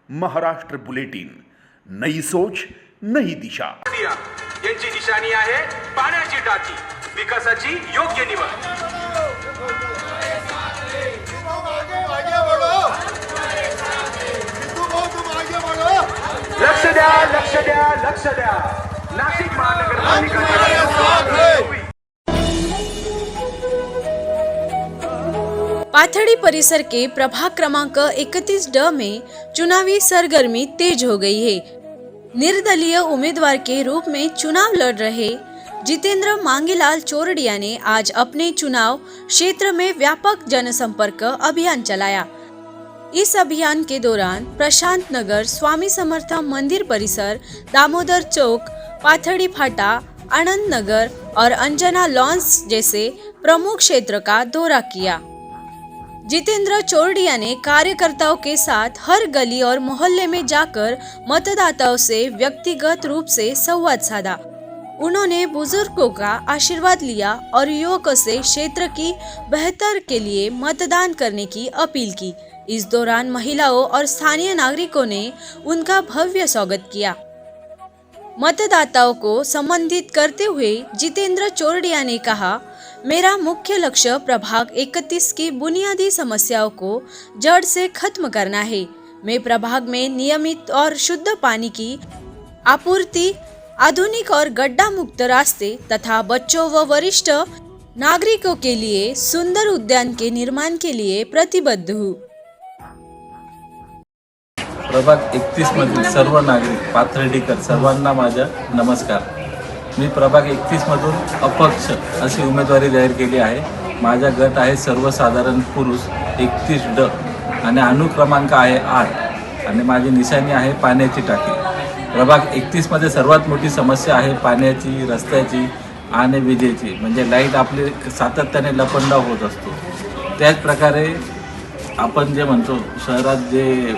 Maharashtra bulletin, नई सोच नई दिशा। यांची निशाणी आहे पाण्याची टाकी, विकासाची योग्य निवड। लक्ष द्या, लक्ष द्या, लक्ष द्या। नाशिक महानगरपालिका पाथड़ी परिसर के प्रभाग क्रमांक 31D में चुनावी सरगर्मी तेज हो गई है। निर्दलीय उम्मीदवार के रूप में चुनाव लड़ रहे जितेंद्र मांगीलाल चोरडिया ने आज अपने चुनाव क्षेत्र में व्यापक जनसंपर्क अभियान चलाया। इस अभियान के दौरान प्रशांत नगर, स्वामी समर्थ मंदिर परिसर, दामोदर चौक, पाथड़ी फाटा, आनंद नगर और अंजना लॉन्स जैसे प्रमुख क्षेत्र का दौरा किया। जितेंद्र चोरडिया ने कार्यकर्ताओं के साथ हर गली और मोहल्ले में जाकर मतदाताओं से व्यक्तिगत रूप से संवाद साधा। उन्होंने बुजुर्गों का आशीर्वाद लिया और युवकों से क्षेत्र की बेहतर के लिए मतदान करने की अपील की। इस दौरान महिलाओं और स्थानीय नागरिकों ने उनका भव्य स्वागत किया। मतदाताओं को संबोधित करते हुए जितेंद्र चोरडिया ने कहा, मेरा मुख्य लक्ष्य प्रभाग 31 की बुनियादी समस्याओं को जड़ से खत्म करना है। मैं प्रभाग में नियमित और शुद्ध पानी की आपूर्ति, आधुनिक और गड्ढा मुक्त रास्ते तथा बच्चों व वरिष्ठ नागरिकों के लिए सुंदर उद्यान के निर्माण के लिए प्रतिबद्ध हूँ। प्रभाग 31 मधील सर्व नागरिक पाथर्डीकर सर्वांना माझा नमस्कार। मी प्रभाग 31 मधून अपक्ष अशी उमेदवारी जाहीर केली आहे। माझा गट आहे सर्वसाधारण पुरुष 31D आणि अनुक्रमांक आहे 8 आणि माझी निशाणी आहे पाण्याची टाकी। प्रभाग 31 मध्ये सर्वात मोठी समस्या आहे पाण्याची, रस्त्याची आणि विजेची, म्हणजे लाईट आपली सातत्याने लपंडाव होत असतो। त्याच प्रकारे आपण जे म्हणतो शहरात जे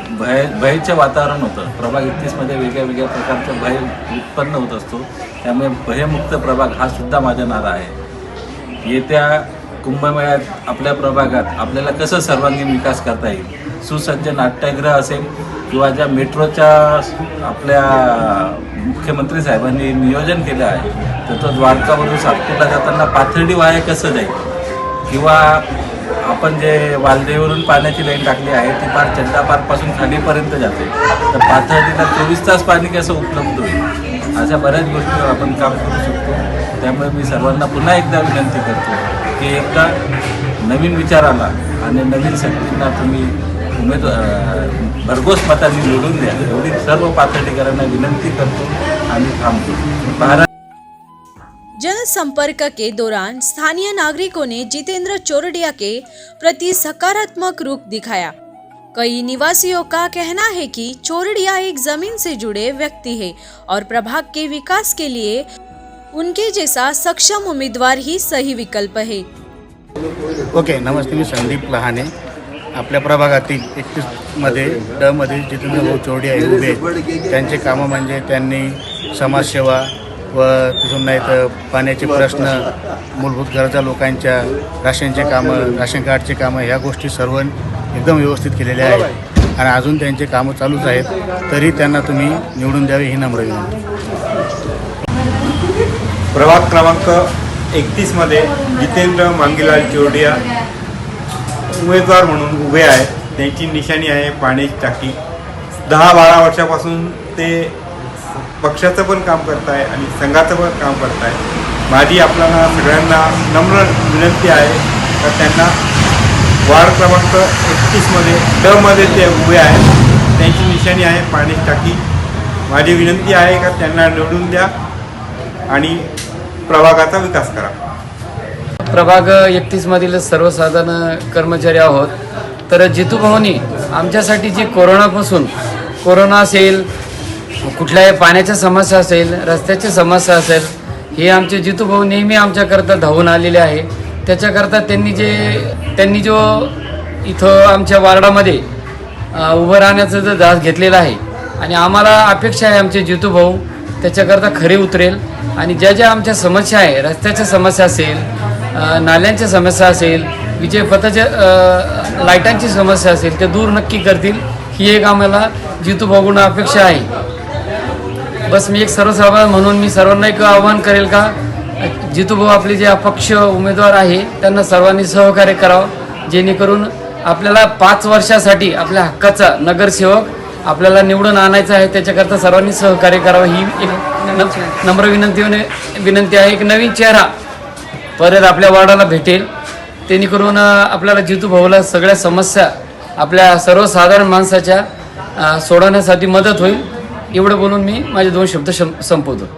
भयचे वातावरण होतं, प्रभाग 31 मध्ये वेगळ्या वेगळ्या प्रकारचं भय उत्पन्न होत असतो। त्यामुळे भयमुक्त प्रभाग हा सुद्धा माझा नारा आहे। येत्या कुंभमेळ्यात आपल्या प्रभागात आपल्याला कसं सर्वांगीण विकास करता येईल, सुसज्ज नाट्यगृह असेल किंवा ज्या मेट्रोच्या आपल्या मुख्यमंत्री साहेबांनी नियोजन केलं आहे, तर तो द्वारकावरून सातपूरला जाताना पाथर्डी वाया कसं जाईल, किंवा आपण जे वालदेवरून पाण्याची लाईन टाकली आहे ती पार चंदा पार्कपासून खालीपर्यंत जाते, तर पाथर्डीला 24 तास पाणी कसं उपलब्ध होईल, अशा बऱ्याच गोष्टींवर आपण काम करू शकतो। त्यामुळे मी सर्वांना पुन्हा एकदा विनंती करतो की एकदा नवीन विचाराला आणि नवीन शक्तींना तुम्ही भरघोस मतांनी निवडून द्या, एवढी सर्व पाथर्डीकरांना विनंती करतो आणि थांबतो। जनसंपर्क के दौरान स्थानीय नागरिकों ने जितेंद्र चोरडिया के प्रति सकारात्मक रुख दिखाया। कई निवासियों का कहना है कि चोरडिया एक जमीन से जुड़े व्यक्ति है और प्रभाग के विकास के लिए उनके जैसा सक्षम उम्मीदवार ही सही विकल्प है। ओके, नमस्ते, मी संदीप लहाने। आपल्या प्रभागातील 31 मध्ये ड मध्ये जितेंद्र चोरडिया हे उभे आहेत। त्यांचे कामं म्हणजे त्यांनी समाजसेवा व तिथून नाही तर पाण्याचे प्रश्न, मूलभूत गरजा लोकांच्या, राशनचे कामं, राशन कार्डचे कामं, ह्या गोष्टी सर्व एकदम व्यवस्थित केलेल्या आहेत आणि अजून त्यांचे कामं चालूच आहेत। तरी त्यांना तुम्ही निवडून द्यावे ही नम्र विनंती। प्रभाग क्रमांक 31 मध्ये जितेंद्र मांगीलाल चोरडिया उमेदवार म्हणून उभे आहेत। त्यांची निशाणी आहे पाण्याची टाकी। 10-12 वर्षापासून ते पक्षाचं पण काम करत आहे आणि संघाचं पण काम करत आहे। माझी आपल्याला सगळ्यांना नम्र विनंती आहे तर त्यांना वार्ड क्रमांक 31 मध्ये ड मध्ये ते उभे आहेत। त्यांची निशाणी आहे पाण्याची टाकी। माझी विनंती आहे का त्यांना निवडून द्या आणि प्रभागाचा विकास करा। प्रभाग 31 मधील सर्वसाधारण कर्मचारी आहोत। तर जितू भाऊनी आमच्यासाठी जी कोरोना असेल, कुठल्याही पाण्याच्या समस्या असेल, रस्त्याची समस्या असेल, हे आमचे जितू भाऊ नेहमी आमच्याकरता धावून आलेले आहे। त्याच्याकरता त्यांनी जो इथं आमच्या वार्डामध्ये उभं राहण्याचं जो ध्यास घेतलेला आहे आणि आम्हाला अपेक्षा आहे आमचे जितू भाऊ त्याच्याकरता खरे उतरेल आणि ज्या आमच्या समस्या आहे, रस्त्याच्या समस्या असेल, नाल्यांच्या समस्या असेल, विजेपथाच्या लाईटांची समस्या असेल, ते दूर नक्की करतील ही एक आम्हाला जितू भाऊंना अपेक्षा आहे. बस मी एक सर्वसाधारण म्हणून मी सर्वांना एक आवाहन करेल का जितू भाऊ आपले जे अपक्ष उमेदवार आहे त्यांना सर्वांनी सहकार्य करावं, जेणेकरून आपल्याला 5 वर्षासाठी आपल्या हक्काचा नगरसेवक आपल्याला निवडून आणायचा आहे. त्याच्याकरता सर्वांनी सहकार्य करावं ही एक नम्र विनंती आहे. एक नवीन चेहरा परत आपल्या वार्डाला भेटेल, जेणेकरून आपल्याला जितू भाऊला सगळ्या समस्या आपल्या सर्वसाधारण माणसाच्या सोडवण्यासाठी मदत होईल. एवढं बोलून मी माझे 2 शब्द संपवतो.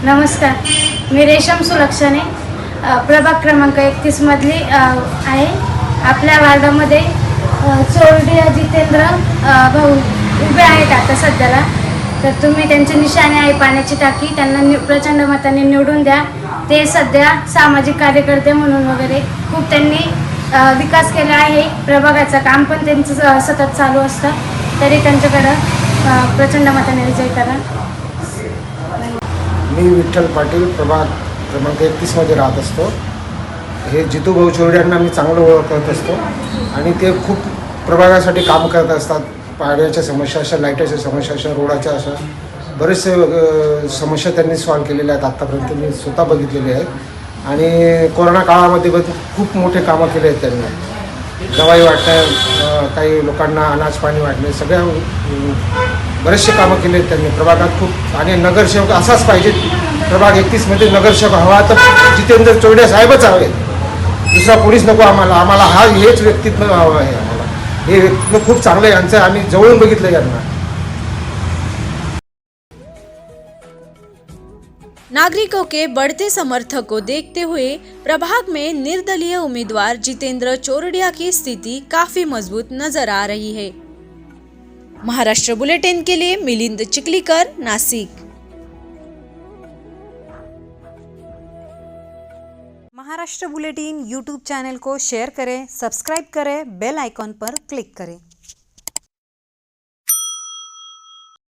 नमस्कार, मी रेशम सुलक्षणे प्रभाग क्रमांक 31 मधली आहे. आपल्या वार्डामध्ये चोरडिया जितेंद्र भाऊ उभे आहेत आता सध्याला. तर तुम्ही त्यांची निशाणी आहे पाण्याची टाकी, त्यांना प्रचंड मताने निवडून द्या. ते सध्या सामाजिक कार्यकर्ते म्हणून वगैरे खूप त्यांनी विकास केला आहे. प्रभागाचं काम पण त्यांचं सतत चालू असतं. तरी त्यांच्याकडं प्रचंड मताने विजय करा. मी विठ्ठल पाटील प्रभाग क्रमांक 31मध्ये राहत असतो. हे जितू भाऊ चोरड्यांना मी चांगलं ओळखत असतो आणि ते खूप प्रभागासाठी काम करत असतात. पाण्याच्या समस्या अशा, लाईटाच्या समस्या अशा, रोडाच्या अशा बरेचसे समस्या त्यांनी सॉल्व्ह केलेल्या आहेत. आत्तापर्यंत मी स्वतः बघितलेले आहेत आणि कोरोना काळामध्ये पण खूप मोठे कामं केले आहेत त्यांनी. दवाई वाटणं, काही लोकांना अनाज पाणी वाटणे, सगळ्या बरेचसे कामं केले आहेत त्यांनी प्रभागात खूप. आणि नगरसेवक असाच पाहिजे. प्रभाग 31मध्ये नगरसेवक हवा तर जितेंद्र चोरडिया साहेबच हवे, दुसरा कोणीच नको आम्हाला. आम्हाला हेच व्यक्तित्व हवं आहे. आम्हाला हे व्यक्तित्व खूप चांगलं आहे यांचं, आम्ही जवळून बघितलं यांना. नागरिकों के बढ़ते समर्थन को देखते हुए प्रभाग में निर्दलीय उम्मीदवार जितेंद्र चोरडिया की स्थिति काफी मजबूत नजर आ रही है। महाराष्ट्र बुलेटिन के लिए Milind Chikhalikar, Nashik. Maharashtra bulletin YouTube channel को शेयर करें, सब्सक्राइब करें, बेल आइकॉन पर क्लिक करें।